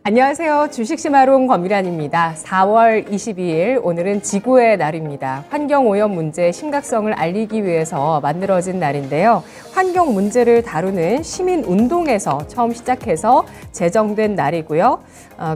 안녕하세요. 주식시마롱 권미란입니다. 4월 22일 오늘은 지구의 날입니다. 환경오염 문제의 심각성을 알리기 위해서 만들어진 날인데요. 환경 문제를 다루는 시민운동에서 처음 시작해서 제정된 날이고요.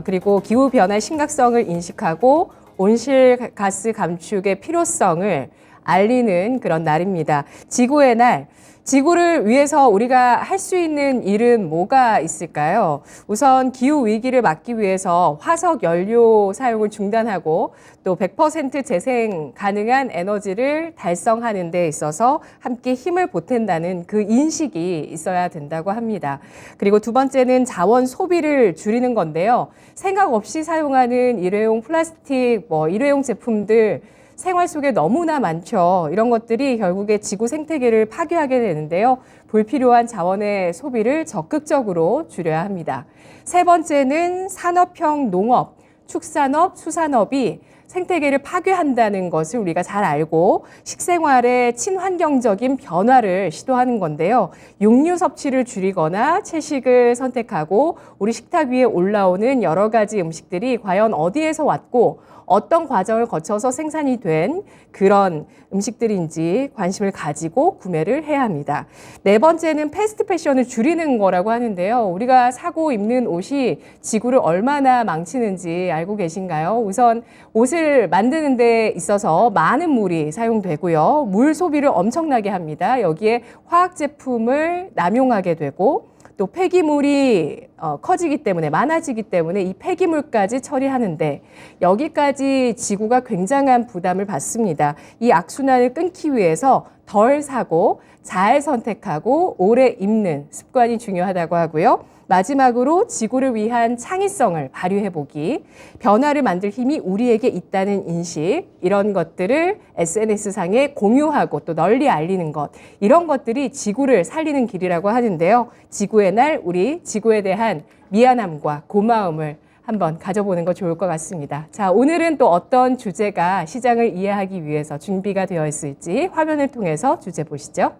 그리고 기후변화의 심각성을 인식하고 온실가스 감축의 필요성을 알리는 그런 날입니다. 지구의 날. 지구를 위해서 우리가 할 수 있는 일은 뭐가 있을까요? 우선 기후 위기를 막기 위해서 화석 연료 사용을 중단하고 또 100% 재생 가능한 에너지를 달성하는 데 있어서 함께 힘을 보탠다는 그 인식이 있어야 된다고 합니다. 그리고 두 번째는 자원 소비를 줄이는 건데요. 생각 없이 사용하는 일회용 플라스틱, 일회용 제품들 생활 속에 너무나 많죠. 이런 것들이 결국에 지구 생태계를 파괴하게 되는데요. 불필요한 자원의 소비를 적극적으로 줄여야 합니다. 세 번째는 산업형 농업, 축산업, 수산업이 생태계를 파괴한다는 것을 우리가 잘 알고 식생활의 친환경적인 변화를 시도하는 건데요. 육류 섭취를 줄이거나 채식을 선택하고 우리 식탁 위에 올라오는 여러 가지 음식들이 과연 어디에서 왔고 어떤 과정을 거쳐서 생산이 된 그런 음식들인지 관심을 가지고 구매를 해야 합니다. 네 번째는 패스트 패션을 줄이는 거라고 하는데요. 우리가 사고 입는 옷이 지구를 얼마나 망치는지 알고 계신가요? 우선 옷을 만드는 데 있어서 많은 물이 사용되고요. 물 소비를 엄청나게 합니다. 여기에 화학 제품을 남용하게 되고 또 폐기물이 커지기 때문에 많아지기 때문에 이 폐기물까지 처리하는데 여기까지 지구가 굉장한 부담을 받습니다. 이 악순환을 끊기 위해서 덜 사고 잘 선택하고 오래 입는 습관이 중요하다고 하고요. 마지막으로 지구를 위한 창의성을 발휘해보기, 변화를 만들 힘이 우리에게 있다는 인식, 이런 것들을 SNS상에 공유하고 또 널리 알리는 것, 이런 것들이 지구를 살리는 길이라고 하는데요. 지구의 날, 우리 지구에 대한 미안함과 고마움을 한번 가져보는 거 좋을 것 같습니다. 자, 오늘은 또 어떤 주제가 시장을 이해하기 위해서 준비가 되어 있을지 화면을 통해서 주제 보시죠.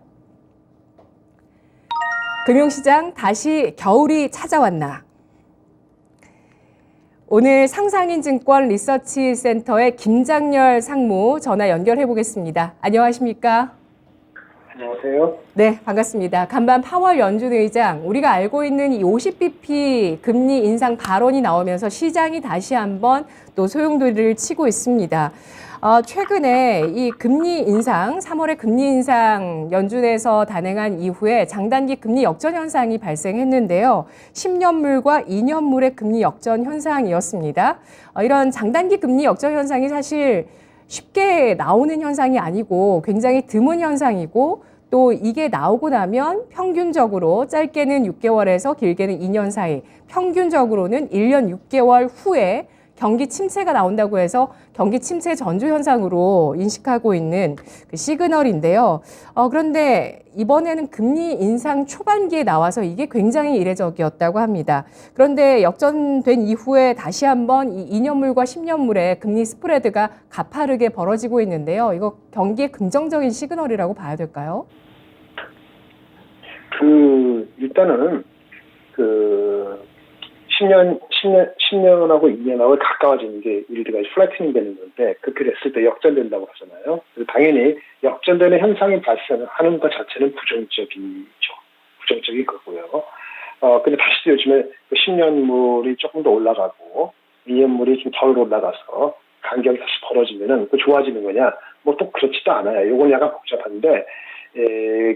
금융시장 다시 겨울이 찾아왔나? 오늘 상상인증권 리서치센터의 김장렬 상무 전화 연결해 보겠습니다. 안녕하십니까? 안녕하세요. 네, 반갑습니다. 간밤 파월 연준 의장, 우리가 알고 있는 이 50bp 금리 인상 발언이 나오면서 시장이 다시 한번 또 소용돌이를 치고 있습니다. 최근에 이 금리 인상, 3월에 금리 인상 연준에서 단행한 이후에 장단기 금리 역전 현상이 발생했는데요. 10년물과 2년물의 금리 역전 현상이었습니다. 이런 장단기 금리 역전 현상이 사실 쉽게 나오는 현상이 아니고 굉장히 드문 현상이고 또 이게 나오고 나면 평균적으로 짧게는 6개월에서 길게는 2년 사이, 평균적으로는 1년 6개월 후에 경기 침체가 나온다고 해서 경기 침체 전조 현상으로 인식하고 있는 그 시그널인데요. 그런데 이번에는 금리 인상 초반기에 나와서 이게 굉장히 이례적이었다고 합니다. 그런데 역전된 이후에 다시 한번 이 2년물과 10년물의 금리 스프레드가 가파르게 벌어지고 있는데요. 이거 경기에 긍정적인 시그널이라고 봐야 될까요? 일단은 10년하고 2년하고 가까워지는 게 일리가 플래티닝 되는 건데 그렇게 됐을 때 역전된다고 하잖아요. 당연히 역전되는 현상이 발생하는 것 자체는 부정적이죠. 부정적일 거고요. 근데 다시 요즘에 10년물이 조금 더 올라가고 2년물이 좀 덜 올라가서 간격이 다시 벌어지면은 좋아지는 거냐? 뭐 또 그렇지도 않아요. 이건 약간 복잡한데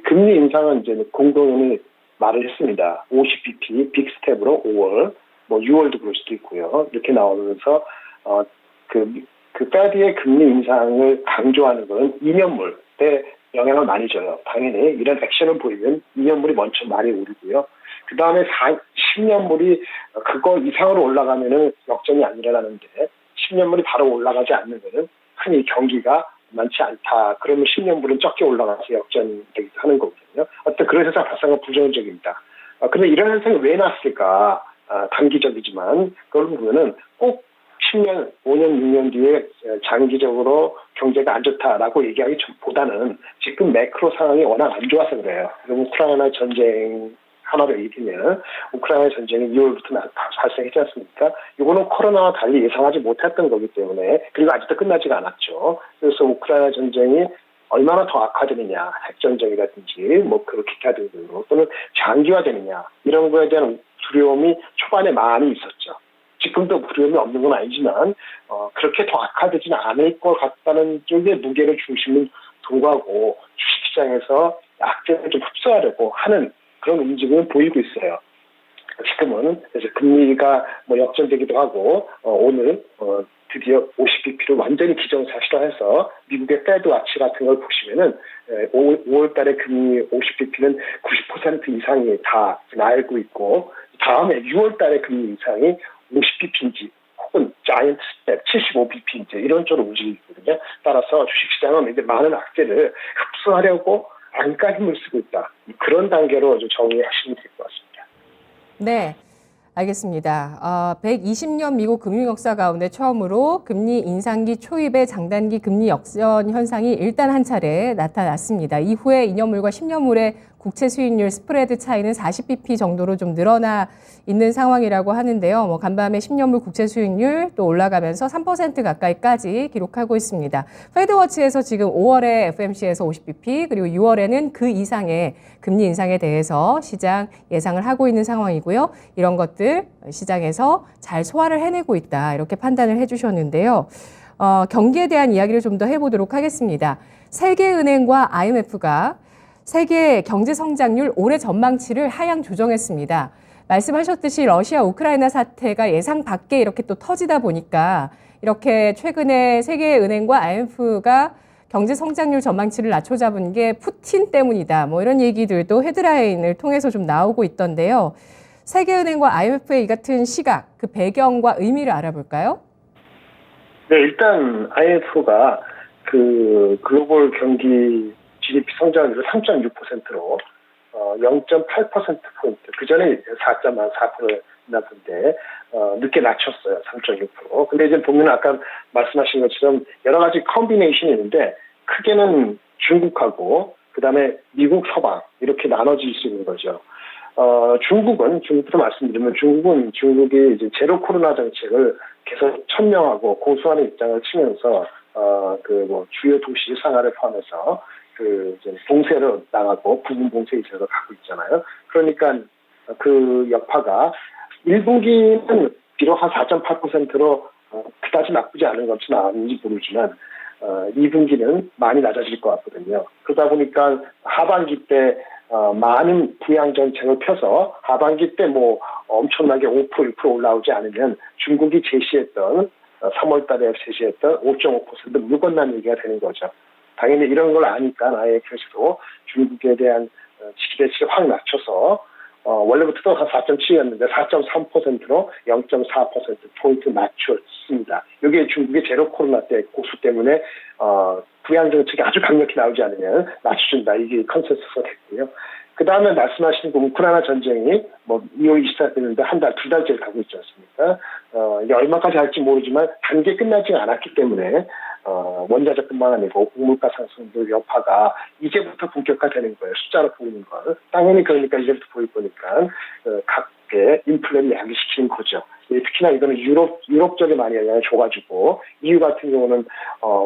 금리 인상은 이제 공동연히 말을 했습니다. 50bp 빅 스텝으로 5월, 6월도 그럴 수도 있고요. 이렇게 나오면서 페드의 금리 인상을 강조하는 것은 2년물에 영향을 많이 줘요. 당연히 이런 액션을 보이면 2년물이 먼저 많이 오르고요. 그 다음에 10년물이 그거 이상으로 올라가면은 역전이 안 일어나는데 10년물이 바로 올라가지 않는 것은 흔히 경기가 많지 않다. 그러면 10년물은 적게 올라가서 역전되기도 하는 거거든요. 어떤 그런 현상 발생은 부정적입니다. 그런데 이런 현상이 왜 났을까? 단기적이지만 그걸 보면은 꼭 10년, 5년, 6년 뒤에 장기적으로 경제가 안 좋다라고 얘기하기 보다는 지금 매크로 상황이 워낙 안 좋아서 그래요. 우크라이나 전쟁 하나로 얘기하면 우크라이나 전쟁이 2월부터 발생했지 않습니까? 이거는 코로나와 달리 예상하지 못했던 거기 때문에 그리고 아직도 끝나지가 않았죠. 그래서 우크라이나 전쟁이 얼마나 더 악화되느냐, 핵전쟁이라든지 그 기타 등등으로 또는 장기화되느냐 이런 거에 대한 두려움이 초반에 많이 있었죠. 지금도 두려움이 없는 건 아니지만 그렇게 더 악화되지는 않을 것 같다는 쪽에 무게를 중심을 두고 하고 주식시장에서 악재를 좀 흡수하려고 하는 그런 움직임을 보이고 있어요. 지금은 그래서 금리가 역전되기도 하고 오늘 드디어 50bp를 완전히 기정사실화해서 미국의 페드 와치 같은 걸 보시면은 5월 달에 금리 50bp는 90% 이상이 다 나알고 있고 다음에 6월 달에 금리 인상이 50bp인지 혹은 자이언트 스텝 75bp인지 이런 쪽으로 움직이거든요. 따라서 주식시장은 이제 많은 악재를 흡수하려고 안가 힘을 쓰고 있다. 그런 단계로 좀 정리하시면 될 것 같습니다. 네, 알겠습니다. 120년 미국 금융 역사 가운데 처음으로 금리 인상기 초입의 장단기 금리 역전 현상이 일단 한 차례 나타났습니다. 이후에 2년물과 10년물의 국채 수익률 스프레드 차이는 40bp 정도로 좀 늘어나 있는 상황이라고 하는데요. 간밤에 10년물 국채 수익률 또 올라가면서 3% 가까이까지 기록하고 있습니다. 페드워치에서 지금 5월에 FMC에서 50bp 그리고 6월에는 그 이상의 금리 인상에 대해서 시장 예상을 하고 있는 상황이고요. 이런 것들 시장에서 잘 소화를 해내고 있다 이렇게 판단을 해주셨는데요. 경기에 대한 이야기를 좀 더 해보도록 하겠습니다. 세계은행과 IMF가 세계 경제 성장률 올해 전망치를 하향 조정했습니다. 말씀하셨듯이 러시아 우크라이나 사태가 예상 밖에 이렇게 또 터지다 보니까 이렇게 최근에 세계은행과 IMF가 경제 성장률 전망치를 낮춰 잡은 게 푸틴 때문이다. 이런 얘기들도 헤드라인을 통해서 좀 나오고 있던데요. 세계은행과 IMF의 이 같은 시각, 그 배경과 의미를 알아볼까요? 네, 일단 IMF가 그 글로벌 경기 GDP 성장률을 3.6%로 0.8%포인트, 그 전에 4.4%였는데 늦게 낮췄어요. 3.6%. 근데 이제 보면 아까 말씀하신 것처럼 여러 가지 컨비네이션이 있는데 크게는 중국하고 그다음에 미국, 서방 이렇게 나눠질 수 있는 거죠. 중국부터 말씀드리면 중국이 이제 제로 코로나 정책을 계속 천명하고 고수하는 입장을 치면서 주요 도시 상하를 포함해서 이제 봉쇄로 나가고 부분 봉쇄 이제로 가고 있잖아요. 그러니까 그 여파가 1분기는 비록 한 4.8%로 그다지 나쁘지 않은 것은 아닌지 모르지만 2분기는 많이 낮아질 것 같거든요. 그러다 보니까 하반기 때 많은 부양 정책을 펴서 하반기 때 엄청나게 5%, 1% 올라오지 않으면 중국이 제시했던 3월 달에 제시했던 5.5% 무건난 얘기가 되는 거죠. 당연히 이런 걸 아니까 IMF에서도 중국에 대한 기대치를 확 낮춰서 원래부터도 한 4.7였는데 4.3%로 0.4%포인트 낮췄습니다. 이게 중국의 제로 코로나 때 고수 때문에 부양 정책이 아주 강력히 나오지 않으면 낮춰준다. 이게 컨센서스가 됐고요. 그 다음에 말씀하신 우크라이나 전쟁이 2월 24일인데 한 달, 2달째 가고 있지 않습니까? 이게 얼마까지 할지 모르지만 단계 끝나지 않았기 때문에 원자재뿐만 아니고 곡물가 상승도 여파가 이제부터 본격화되는 거예요. 숫자로 보이는 걸. 당연히 그러니까 이제부터 보일 거니까 각계 인플레를 야기시키는 거죠. 특히나 이거는 유럽 쪽에 많이 영향을 줘가지고 EU 같은 경우는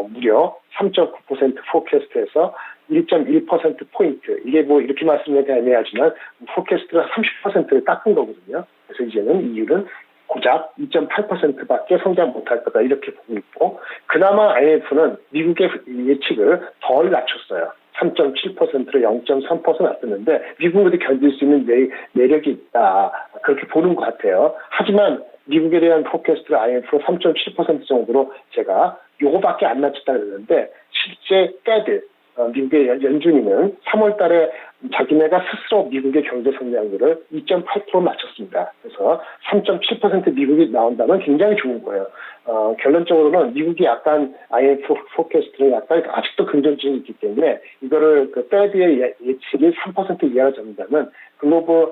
무려 3.9% 포캐스트에서 1.1%포인트. 이게 이렇게 말씀드리기가 애매하지만 포캐스트가 30%를 깎은 거거든요. 그래서 이제는 EU는 고작 2.8%밖에 성장 못할 거다 이렇게 보고 있고 그나마 IMF는 미국의 예측을 덜 낮췄어요. 3.7%로 0.3% 낮췄는데 미국으로 견딜 수 있는 매력이 있다. 그렇게 보는 것 같아요. 하지만 미국에 대한 포캐스트가 IMF로 3.7% 정도로 제가 요거밖에 안 낮췄다 그랬는데 실제 페드 미국의 연준이는 3월 달에 자기네가 스스로 미국의 경제 성장률을 2.8% 낮췄습니다. 그래서 3.7% 미국이 나온다면 굉장히 좋은 거예요. 결론적으로는 미국이 약간 IMF 포캐스트는 약간 아직도 긍정적이 있기 때문에 이거를 페드의 예측이 3% 이하로 잡는다면 글로벌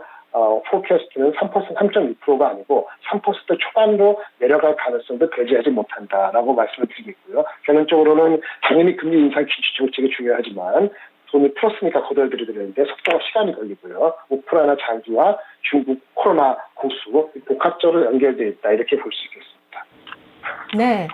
포캐스트는 3.2%가 아니고 3% 초반으로 내려갈 가능성도 배제하지 못한다라고 말씀을 드리겠고요. 결론적으로는 당연히 금리 인상 기조 정책이 중요하지만 돈을 풀었으니까 거둬들여야 되는데 속도가 시간이 걸리고요. 우크라이나 장기와 중국 코로나 고수 복합적으로 연결되어 있다 이렇게 볼 수 있겠습니다. 네.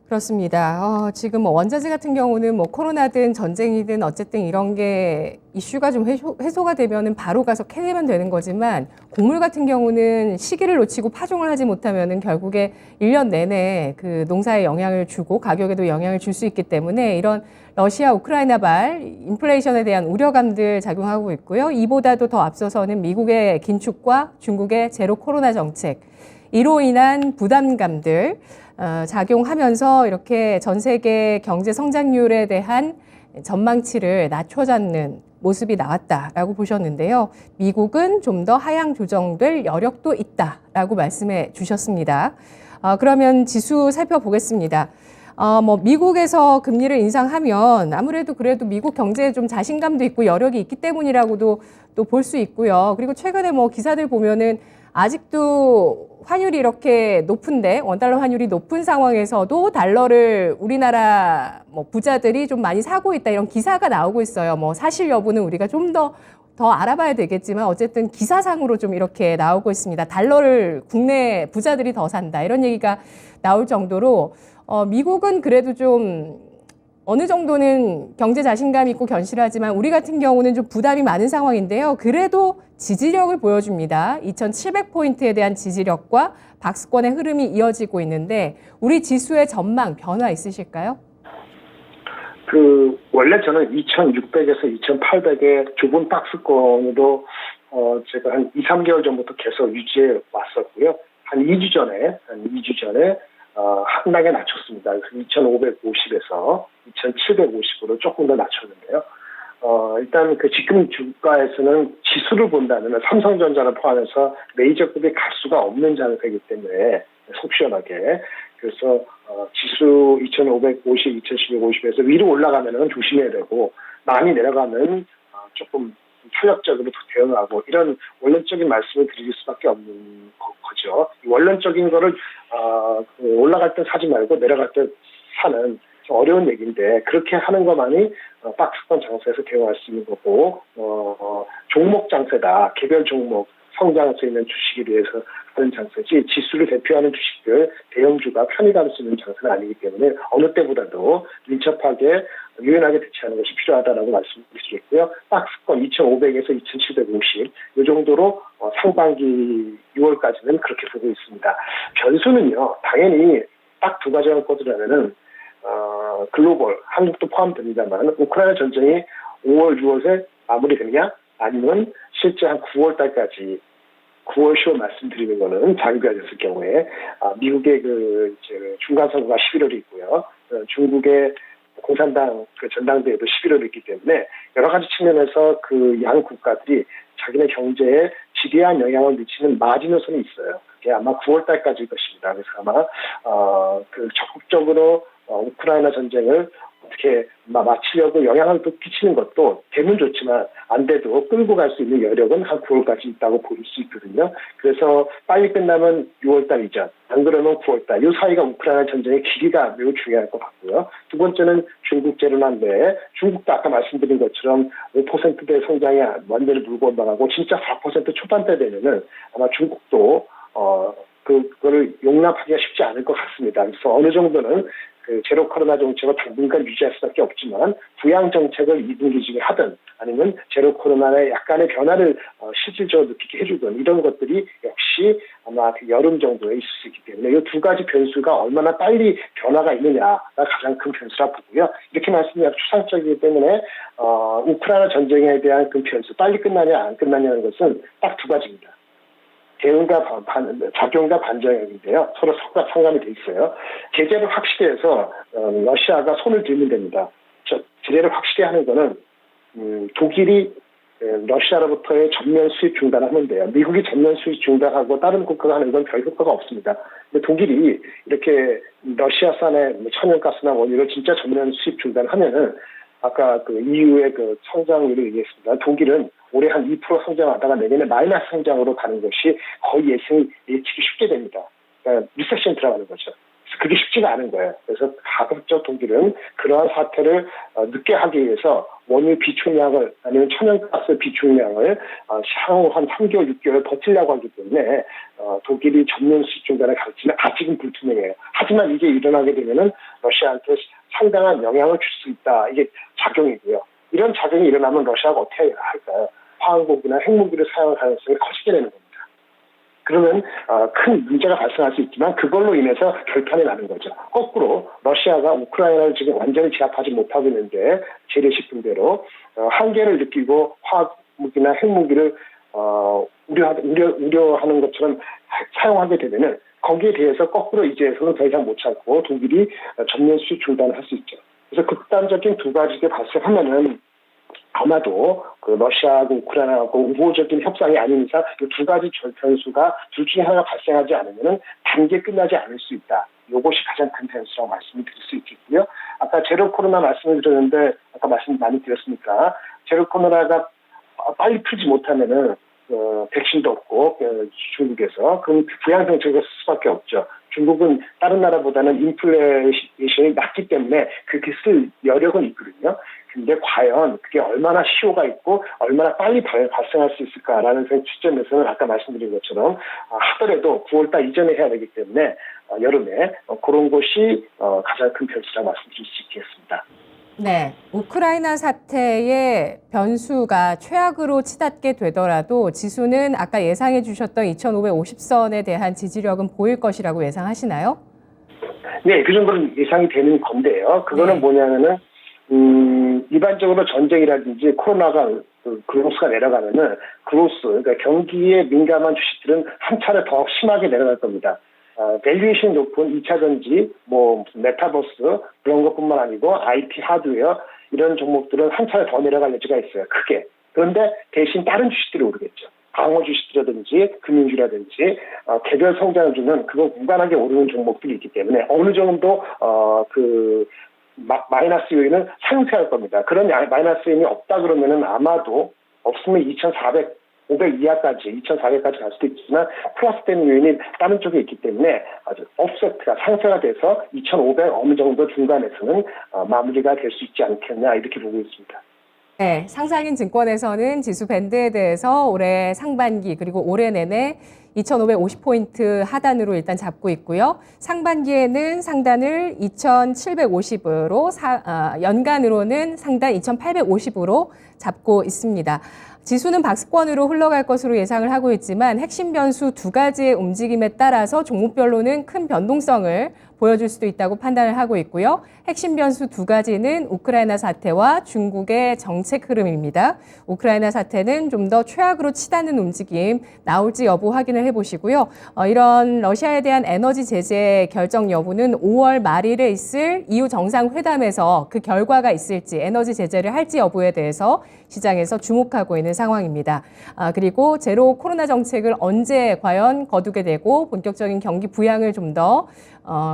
그렇습니다. 지금 뭐 원자재 같은 경우는 뭐 코로나든 전쟁이든 어쨌든 이런 게 이슈가 좀 해소가 되면은 바로 가서 캐내면 되는 거지만 곡물 같은 경우는 시기를 놓치고 파종을 하지 못하면은 결국에 1년 내내 그 농사에 영향을 주고 가격에도 영향을 줄 수 있기 때문에 이런 러시아 우크라이나발 인플레이션에 대한 우려감들 작용하고 있고요. 이보다도 더 앞서서는 미국의 긴축과 중국의 제로 코로나 정책 이로 인한 부담감들 작용하면서 이렇게 전 세계 경제 성장률에 대한 전망치를 낮춰잡는 모습이 나왔다라고 보셨는데요. 미국은 좀 더 하향 조정될 여력도 있다라고 말씀해 주셨습니다. 그러면 지수 살펴보겠습니다. 뭐 미국에서 금리를 인상하면 아무래도 그래도 미국 경제에 좀 자신감도 있고 여력이 있기 때문이라고도 또 볼 수 있고요. 그리고 최근에 뭐 기사들 보면은 아직도 환율이 이렇게 높은데 원달러 환율이 높은 상황에서도 달러를 우리나라 뭐 부자들이 좀 많이 사고 있다 이런 기사가 나오고 있어요. 뭐 사실 여부는 우리가 좀 더 알아봐야 되겠지만 어쨌든 기사상으로 좀 이렇게 나오고 있습니다. 달러를 국내 부자들이 더 산다 이런 얘기가 나올 정도로 미국은 그래도 좀 어느 정도는 경제 자신감 있고 견실하지만 우리 같은 경우는 좀 부담이 많은 상황인데요. 그래도 지지력을 보여줍니다. 2,700포인트에 대한 지지력과 박스권의 흐름이 이어지고 있는데 우리 지수의 전망 변화 있으실까요? 원래 저는 2,600에서 2,800의 좁은 박스권으로 제가 한 2, 3개월 전부터 계속 유지해 왔었고요. 한 2주 전에 한 단계 낮췄습니다. 그래서 2,550에서 2,750으로 조금 더 낮췄는데요. 일단 그 지금 주가에서는 지수를 본다면 삼성전자를 포함해서 메이저급이 갈 수가 없는 장세이기 때문에 속 시원하게 그래서 지수 2,550, 2,750에서 위로 올라가면은 조심해야 되고 많이 내려가면 조금 탄력적으로 대응하고 이런 원론적인 말씀을 드릴 수밖에 없는 거죠. 원론적인 거를 올라갈 때 사지 말고 내려갈 때 사는 좀 어려운 얘기인데 그렇게 하는 것만이 박스권 장세에서 대응할 수 있는 거고 종목 장세다. 개별 종목 성장할 수 있는 주식에 대해서 하는 장세지 지수를 대표하는 주식들 대형주가 편히 갈 수 있는 장세는 아니기 때문에 어느 때보다도 민첩하게 유연하게 대처하는 것이 필요하다라고 말씀드리겠고요. 박스권 2,500에서 2,750 이 정도로 상반기 6월까지는 그렇게 보고 있습니다. 변수는요. 당연히 딱 두 가지만 꼽으라면은 글로벌 한국도 포함됩니다만 우크라이나 전쟁이 5월 6월에 마무리되느냐 아니면 실제 한 9월 달까지 9월 10월 말씀드리는 거는 장기화됐을 경우에 미국의 중간 선거가 11월에 있고요. 중국의 공산당 전당대회도 11월에 있기 때문에 여러 가지 측면에서 그 양 국가들이 자기네 경제에 지대한 영향을 미치는 마지노선이 있어요. 그게 아마 9월 달까지일 것입니다. 그래서 아마 적극적으로 우크라이나 전쟁을 어떻게 마치려고 영향을 또 끼치는 것도 되면 좋지만 안 돼도 끌고 갈 수 있는 여력은 한 9월까지 있다고 볼 수 있거든요. 그래서 빨리 끝나면 6월달 이전, 안 그러면 9월달. 이 사이가 우크라이나 전쟁의 길이가 매우 중요할 것 같고요. 두 번째는 중국 재련한데 중국도 아까 말씀드린 것처럼 5%대 성장이 완전히 물고 올라가고 진짜 4% 초반대 되면은 아마 중국도 그거를 용납하기가 쉽지 않을 것 같습니다. 그래서 어느 정도는 제로 코로나 정책을 당분간 유지할 수밖에 없지만 부양 정책을 2분기 중에 하든 아니면 제로 코로나의 약간의 변화를 실질적으로 느끼게 해주든 이런 것들이 역시 아마 여름 정도에 있을 수 있기 때문에 이 두 가지 변수가 얼마나 빨리 변화가 있느냐가 가장 큰 변수라 보고요. 이렇게 말씀드리면 추상적이기 때문에 우크라이나 전쟁에 대한 그 변수 빨리 끝나냐 안 끝나냐는 것은 딱 두 가지입니다. 대응과 작용과 반작용인데요. 서로 상관이 돼 있어요. 제재를 확실히 해서 러시아가 손을 들면 됩니다. 제재를 확실히 하는 거는 독일이 러시아로부터의 전면 수입 중단하면 돼요. 미국이 전면 수입 중단하고 다른 국가가 하는 건 별 효과가 없습니다. 근데 독일이 이렇게 러시아산의 천연가스나 원유를 진짜 전면 수입 중단하면은 아까 EU의 성장률을 얘기했습니다. 독일은 올해 한 2% 성장하다가 내년에 마이너스 성장으로 가는 것이 거의 예측이 쉽게 됩니다. 그러니까 리세션 들어가는 거죠. 그래서 그게 쉽지가 않은 거예요. 그래서 가급적 독일은 그러한 사태를 늦게 하기 위해서 원유 비축량을 아니면 천연가스 비축량을 향후 한 3개월, 6개월 버티려고 하기 때문에 독일이 전면 수입 중단을 갈지는 아직은 불투명해요. 하지만 이게 일어나게 되면은 러시아한테 상당한 영향을 줄 수 있다. 이게 작용이고요. 이런 작용이 일어나면 러시아가 어떻게 할까요? 화학무기나 핵무기를 사용할 가능성이 커지게 되는 겁니다. 그러면 큰 문제가 발생할 수 있지만 그걸로 인해서 결판이 나는 거죠. 거꾸로 러시아가 우크라이나를 지금 완전히 제압하지 못하고 있는데 재래식품대로 한계를 느끼고 화학무기나 핵무기를 우려하는 것처럼 사용하게 되면은 거기에 대해서 거꾸로 이제서는 더 이상 못 참고 독일이 전면 수입 중단을 할 수 있죠. 그래서 극단적인 두 가지가 발생하면은 아마도 그 러시아하고 우크라이나하고 우호적인 협상이 아닌 이상 이 두 가지 변수가 둘 중에 하나가 발생하지 않으면 단계 끝나지 않을 수 있다. 이것이 가장 큰 변수라고 말씀을 드릴 수 있겠고요. 아까 제로 코로나 말씀을 드렸는데 아까 말씀 많이 드렸으니까 제로 코로나가 빨리 풀지 못하면은 백신도 없고 중국에서 그럼 부양 정책을 쓸 수밖에 없죠. 중국은 다른 나라보다는 인플레이션이 낮기 때문에 그렇게 쓸 여력은 있거든요. 근데 과연 그게 얼마나 시효가 있고 얼마나 빨리 발생할 수 있을까라는 시점에서는 아까 말씀드린 것처럼 하더라도 9월달 이전에 해야 되기 때문에 여름에 그런 것이 가장 큰 변수라고 말씀드릴 수 있겠습니다. 네, 우크라이나 사태의 변수가 최악으로 치닫게 되더라도 지수는 아까 예상해 주셨던 2,550선에 대한 지지력은 보일 것이라고 예상하시나요? 네, 그 정도는 예상이 되는 건데요. 그거는 뭐냐면은 일반적으로 전쟁이라든지 코로나가 그로스가 내려가면은 그러니까 경기에 민감한 주식들은 한 차례 더 심하게 내려갈 겁니다. 밸류에이션이 높은 2차 전지, 무슨 메타버스 그런 것뿐만 아니고 IT 하드웨어 이런 종목들은 한 차례 더 내려갈 여지가 있어요. 크게. 그런데 대신 다른 주식들이 오르겠죠. 방어 주식이라든지 금융주라든지 개별 성장을 주는 그거 무관하게 오르는 종목들이 있기 때문에 어느 정도 마이너스 요인은 상쇄할 겁니다. 그런 마이너스 요인이 없다 그러면은 아마도 없으면 2,400, 500 이하까지, 2,400까지 갈 수도 있지만 플러스 되는 요인이 다른 쪽에 있기 때문에 아주 옵세트가 상쇄가 돼서 2,500 어느 정도 중간에서는 마무리가 될 수 있지 않겠냐 이렇게 보고 있습니다. 네, 상장인 증권에서는 지수 밴드에 대해서 올해 상반기 그리고 올해 내내 2,550포인트 하단으로 일단 잡고 있고요. 상반기에는 상단을 2,750으로, 연간으로는 상단 2,850으로 잡고 있습니다. 지수는 박스권으로 흘러갈 것으로 예상을 하고 있지만 핵심 변수 두 가지의 움직임에 따라서 종목별로는 큰 변동성을 보여줄 수도 있다고 판단을 하고 있고요. 핵심 변수 두 가지는 우크라이나 사태와 중국의 정책 흐름입니다. 우크라이나 사태는 좀 더 최악으로 치닫는 움직임 나올지 여부 확인을 해보시고요. 이런 러시아에 대한 에너지 제재 결정 여부는 5월 말일에 있을 EU 정상회담에서 그 결과가 있을지 에너지 제재를 할지 여부에 대해서 시장에서 주목하고 있는 상황입니다. 그리고 제로 코로나 정책을 언제 과연 거두게 되고 본격적인 경기 부양을 좀 더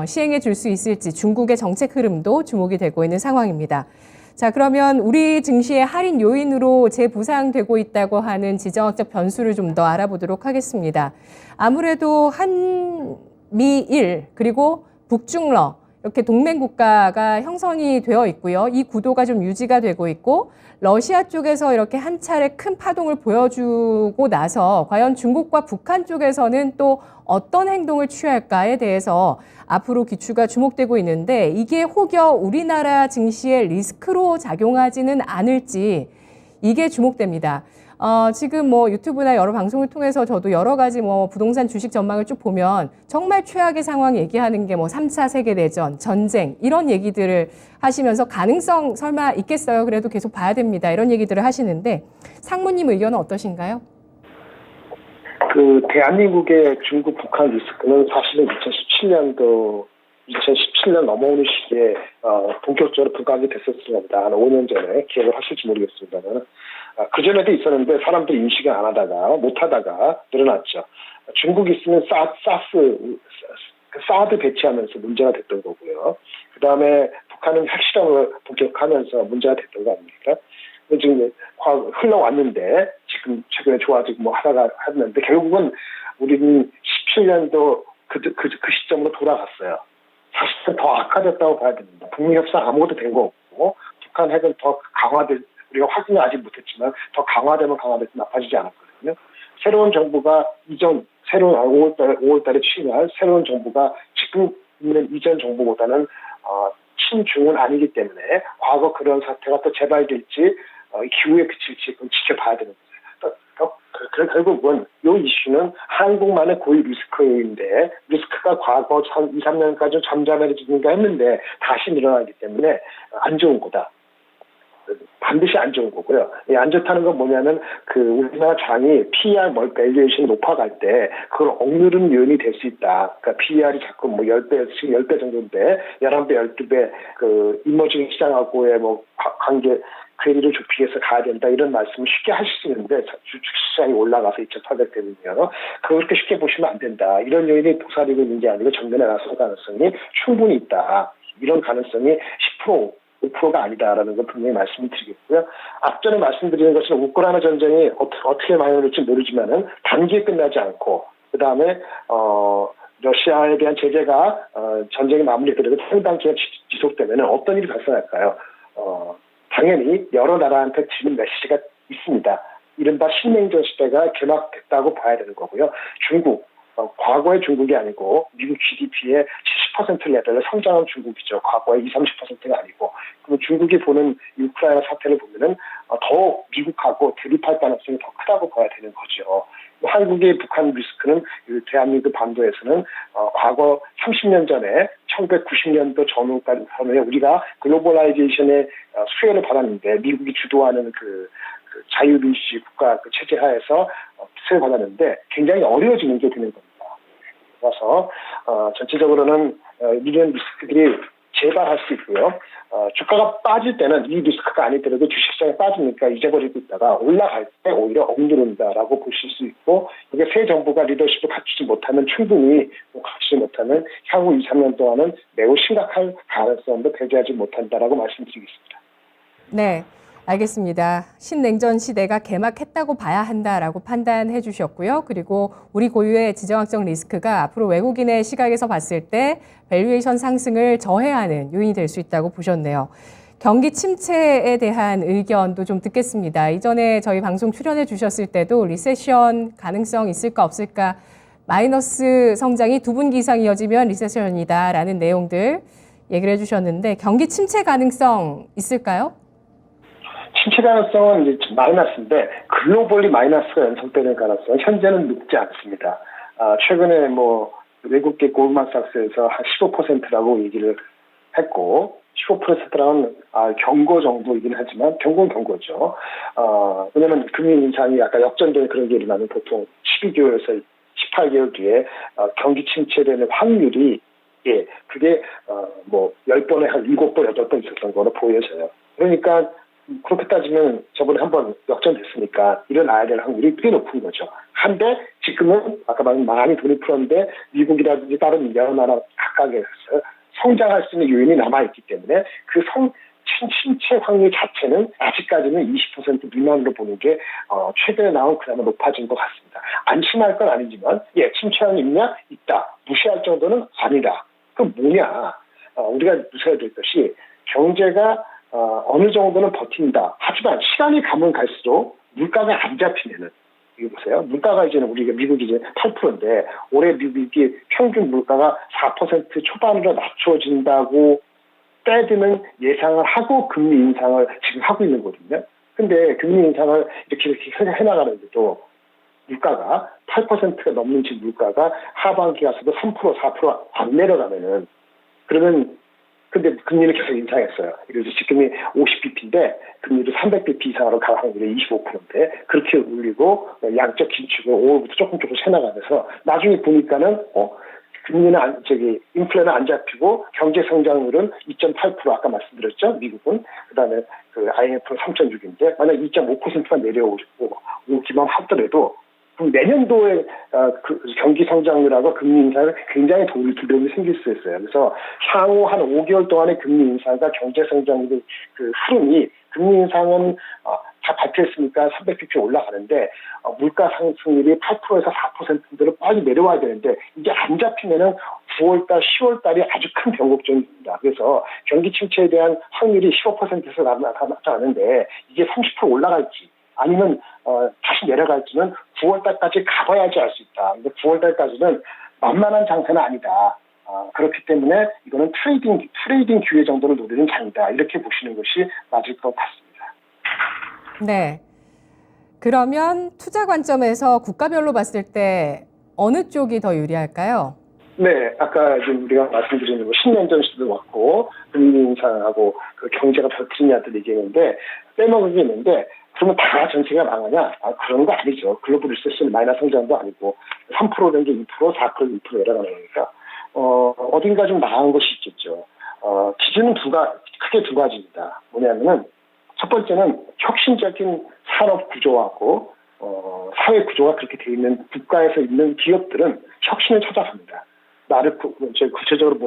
시행해 줄 수 있을지 중국의 정책 흐름도 주목이 되고 있는 상황입니다. 자, 그러면 우리 증시의 할인 요인으로 재부상되고 있다고 하는 지정학적 변수를 좀 더 알아보도록 하겠습니다. 아무래도 한미일 그리고 북중러 이렇게 동맹 국가가 형성이 되어 있고요. 이 구도가 좀 유지가 되고 있고 러시아 쪽에서 이렇게 한 차례 큰 파동을 보여주고 나서 과연 중국과 북한 쪽에서는 또 어떤 행동을 취할까에 대해서 앞으로 기추가 주목되고 있는데 이게 혹여 우리나라 증시의 리스크로 작용하지는 않을지 이게 주목됩니다. 지금 유튜브나 여러 방송을 통해서 저도 여러 가지 부동산 주식 전망을 쭉 보면 정말 최악의 상황 얘기하는 게 3차 세계대전, 전쟁 이런 얘기들을 하시면서 가능성 설마 있겠어요? 그래도 계속 봐야 됩니다. 이런 얘기들을 하시는데 상무님 의견은 어떠신가요? 대한민국의 중국, 북한 리스크는 사실은 2017년 넘어오는 시기에 본격적으로 부각이 됐었을 겁니다. 한 5년 전에 기억을 하실지 모르겠습니다만 그전에도 있었는데 사람들이 인식을 안 하다가 못하다가 늘어났죠. 중국이 있으면 사드 배치하면서 문제가 됐던 거고요. 그 다음에 북한은 핵실험을 본격화하면서 문제가 됐던 거 아닙니까? 지금 흘러왔는데 지금 최근에 좋아지고 하다가 했는데 결국은 우리는 17년도 그 시점으로 돌아갔어요. 사실은 더 악화됐다고 봐야 됩니다. 북미 협상 아무것도 된 거 없고 북한 핵은 더 강화될 우리가 확인을 아직 못했지만 더 강화되면 강화돼서 나빠지지 않았거든요. 새로운 정부가 5월달에 취임할 새로운 정부가 지금 있는 이전 정부보다는 친중은 아니기 때문에 과거 그런 사태가 또 재발될지 기후에 그칠지 그건 지켜봐야 되는 거예요. 결국은 이 이슈는 한국만의 고유 리스크인데 리스크가 과거 2, 3년까지 잠잠해지는가 했는데 다시 늘어나기 때문에 안 좋은 거다. 반드시 안 좋은 거고요. 안 좋다는 건 뭐냐면 우리나라 장이 PER 밸류에이션이 높아갈 때 그걸 억누르는 요인이 될 수 있다. 그러니까 PER이 자꾸 10배, 지금 10배 정도인데 11배, 12배 이머징 시장하고의 관계 괴리를 좁히기 위해서 가야 된다 이런 말씀을 쉽게 하실 수 있는데 주식시장이 올라가서 2,800대면요. 그렇게 쉽게 보시면 안 된다. 이런 요인이 도사리고 있는 게 아니고 정면에 나설 가능성이 충분히 있다. 이런 가능성이 10%, 5%가 아니다라는 걸 분명히 말씀을 드리겠고요. 앞전에 말씀드리는 것은 우크라이나 전쟁이 어떻게 마련될지 모르지만은 단기에 끝나지 않고 그 다음에 러시아에 대한 제재가 전쟁이 마무리되더라도 상당 기간 지속되면 어떤 일이 발생할까요? 당연히 여러 나라한테 지금 메시지가 있습니다. 이른바 신냉전 시대가 개막됐다고 봐야 되는 거고요. 중국, 과거의 중국이 아니고 미국 GDP의 70% 레벨을 성장한 중국이죠. 과거의 20, 30%가 아니고. 그럼 중국이 보는 우크라이나 사태를 보면은 더 미국하고 대립할 가능성이 더 크다고 봐야 되는 거죠. 한국의 북한 리스크는 대한민국 반도에서는 과거 30년 전에 1990년도 전후에 우리가 글로벌라이제이션의 수혜를 받았는데 미국이 주도하는 그 자유민주주의 국가 체제 하에서 수혜를 받았는데 굉장히 어려워지는 게 되는 겁니다. 그래서 전체적으로는 이런 리스크들이 재발할 수 있고요. 주가가 빠질 때는 이 리스크가 아니더라도 주식시장에 빠지니까 잊어버리고 있다가 올라갈 때 오히려 억누른다라고 보실 수 있고 이게 새 정부가 리더십을 갖추지 못하면 충분히 갖추지 못하면 향후 2, 3년 동안은 매우 심각한 가능성도 배제하지 못한다라고 말씀드리겠습니다. 네. 알겠습니다. 신냉전 시대가 개막했다고 봐야 한다라고 판단해 주셨고요. 그리고 우리 고유의 지정학적 리스크가 앞으로 외국인의 시각에서 봤을 때 밸류에이션 상승을 저해하는 요인이 될 수 있다고 보셨네요. 경기 침체에 대한 의견도 좀 듣겠습니다. 이전에 저희 방송 출연해 주셨을 때도 리세션 가능성 있을까 없을까 마이너스 성장이 2분기 이상 이어지면 리세션이다라는 내용들 얘기를 해주셨는데 경기 침체 가능성 있을까요? 침체 가능성은 이제 마이너스인데 글로벌리 마이너스가 연속되는 가능성은 현재는 높지 않습니다. 최근에 외국계 골드만삭스에서 한 15%라고 얘기를 했고 15%라는 경고 정도이긴 하지만 경고는 경고죠. 왜냐하면 금리 인상이 아까 역전되는 그런 게 일어나면 보통 12개월에서 18개월 뒤에 경기 침체되는 확률이 그게 10번에 한 7번, 8번 있었던 거로 보여져요. 그러니까 그렇게 따지면 저번에 한번 역전됐으니까 일어나야 될 확률이 꽤 높은 거죠. 한데 지금은 아까 말한 많이 돈이 풀었는데 미국이라든지 다른 여러 나라 각각에서 성장할 수 있는 요인이 남아있기 때문에 그 침체 확률 자체는 아직까지는 20% 미만으로 보는 게 최근에 나온 그나마 높아진 것 같습니다. 안심할 건 아니지만 침체는 있냐? 있다. 무시할 정도는 아니다. 그럼 뭐냐? 우리가 무시해야 될 것이 경제가 어느 정도는 버틴다. 하지만 시간이 가면 갈수록 물가가 안 잡히면은 이거 보세요. 물가가 이제는 우리가 미국이 이제 8%인데 올해 미국이 평균 물가가 4% 초반으로 낮춰진다고 빼드는 예상을 하고 금리 인상을 지금 하고 있는 거거든요. 근데 금리 인상을 이렇게 해나가는데도 물가가 8%가 넘는 집 물가가 하반기 가서도 3%, 4% 안 내려가면은 그러면 근데 금리는 계속 인상했어요. 그래서 지금이 50bp인데 금리도 300bp 이상으로 갈 확률이 25%인데 그렇게 올리고 양적 긴축을 5월부터 조금씩 해나가면서 나중에 보니까는 금리는 인플레는 안 잡히고 경제 성장률은 2.8% 아까 말씀드렸죠. 미국은 그다음에 IMF는 3.6인데 만약 2.5%만 내려오기만 하더라도 그럼 내년도에 경기 성장률하고 금리 인상을 굉장히 두려움이 생길 수 있어요. 그래서 향후 한 5개월 동안의 금리 인상과 경제 성장률의 흐름이 금리 인상은 다 발표했으니까 300bp 올라가는데 물가 상승률이 8%에서 4%대로 빨리 내려와야 되는데 이게 안 잡히면은 9월달, 10월달이 아주 큰 변곡점입니다. 그래서 경기 침체에 대한 확률이 15%에서 나타나는데 이게 30% 올라갈지 아니면 다시 내려갈지는 9월달까지 가봐야지 알 수 있다. 근데 9월달까지는 만만한 장세는 아니다. 그렇기 때문에 이거는 트레이딩 기회 정도를 노리는 장이다. 이렇게 보시는 것이 맞을 것 같습니다. 네. 그러면 투자 관점에서 국가별로 봤을 때 어느 쪽이 더 유리할까요? 네, 아까 지금 우리가 말씀드린 10년 전 시대도 왔고 금리 인상하고 그 경제가 벼트리냐들 얘기했는데 빼먹은 게 있는데 그러면 다 전체가 망하냐? 그런 거 아니죠. 글로벌 리세션 마이너스 성장도 아니고 3%된 게 2%, 4% 2% 내려가는 거니까 어딘가 좀 나은 것이 있겠죠. 기준은 크게 두 가지입니다. 뭐냐면은 첫 번째는 혁신적인 산업 구조하고 사회 구조가 그렇게 되어 있는 국가에서 있는 기업들은 혁신을 찾아갑니다. 나를 구체적으로